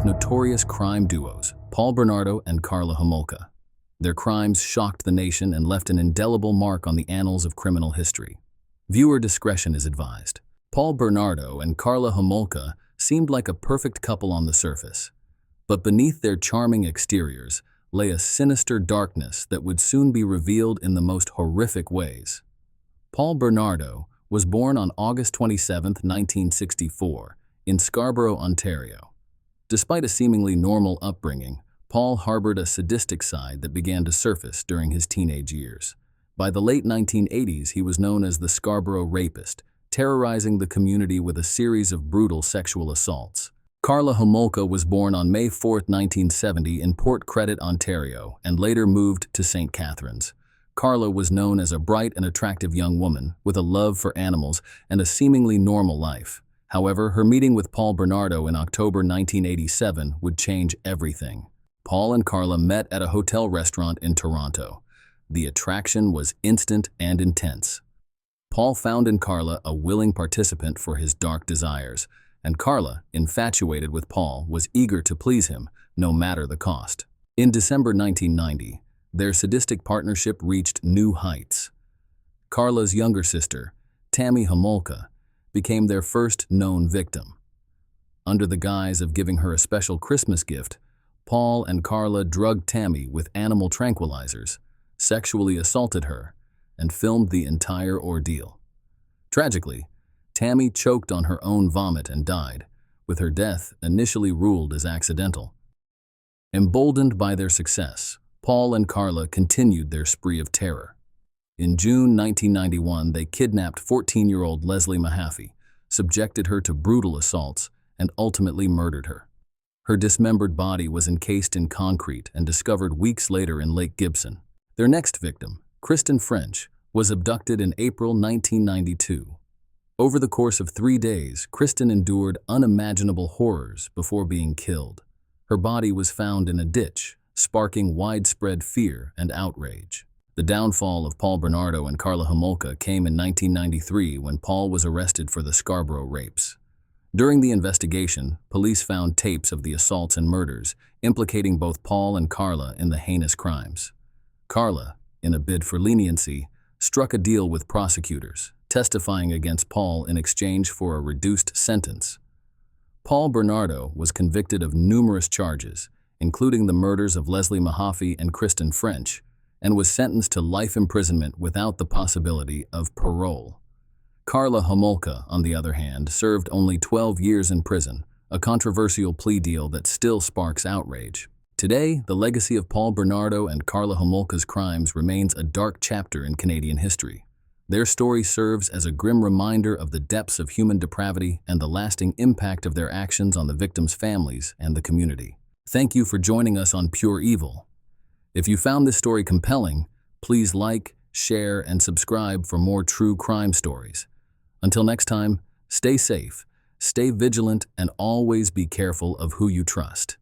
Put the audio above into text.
of notorious crime duos, Bernardo and Karla Homolka. Their crimes shocked the nation and left an indelible mark on the annals of criminal history. Viewer discretion is advised. Bernardo and Karla Homolka seemed like a perfect couple on the surface, but beneath their charming exteriors lay a sinister darkness that would soon be revealed in the most horrific ways. Bernardo was born on August 27, 1964, in Scarborough, Ontario. Despite a seemingly normal upbringing, Paul harbored a sadistic side that began to surface during his teenage years. By the late 1980s, he was known as the Scarborough Rapist, terrorizing the community with a series of brutal sexual assaults. Karla Homolka was born on May 4, 1970 in Port Credit, Ontario, and later moved to St. Catharines. Karla was known as a bright and attractive young woman with a love for animals and a seemingly normal life. However, her meeting with Bernardo in October 1987 would change everything. Paul and Karla met at a hotel restaurant in Toronto. The attraction was instant and intense. Paul found in Karla a willing participant for his dark desires, and Karla, infatuated with Paul, was eager to please him, no matter the cost. In December 1990, their sadistic partnership reached new heights. Karla's younger sister, Tammy Homolka, became their first known victim. Under the guise of giving her a special Christmas gift, Paul and Karla drugged Tammy with animal tranquilizers, sexually assaulted her, and filmed the entire ordeal. Tragically, Tammy choked on her own vomit and died, with her death initially ruled as accidental. Emboldened by their success, Paul and Karla continued their spree of terror. In June 1991, they kidnapped 14-year-old Leslie Mahaffy, subjected her to brutal assaults, and ultimately murdered her. Her dismembered body was encased in concrete and discovered weeks later in Lake Gibson. Their next victim, Kristen, was abducted in April 1992. Over the course of 3 days, Kristen endured unimaginable horrors before being killed. Her body was found in a ditch, sparking widespread fear and outrage. The downfall of Bernardo and Karla Homolka came in 1993 when Paul was arrested for the Scarborough rapes. During the investigation, police found tapes of the assaults and murders, implicating both Paul and Karla in the heinous crimes. Karla, in a bid for leniency, struck a deal with prosecutors, testifying against Paul in exchange for a reduced sentence. Bernardo was convicted of numerous charges, including the murders of Leslie Mahaffy and Kristen, and was sentenced to life imprisonment without the possibility of parole. Karla Homolka, on the other hand, served only 12 years in prison, a controversial plea deal that still sparks outrage. Today, the legacy of Bernardo and Karla Homolka's crimes remains a dark chapter in Canadian history. Their story serves as a grim reminder of the depths of human depravity and the lasting impact of their actions on the victims' families and the community. Thank you for joining us on Pure Evil. If you found this story compelling, please like, share, and subscribe for more true crime stories. Until next time, stay safe, stay vigilant, and always be careful of who you trust.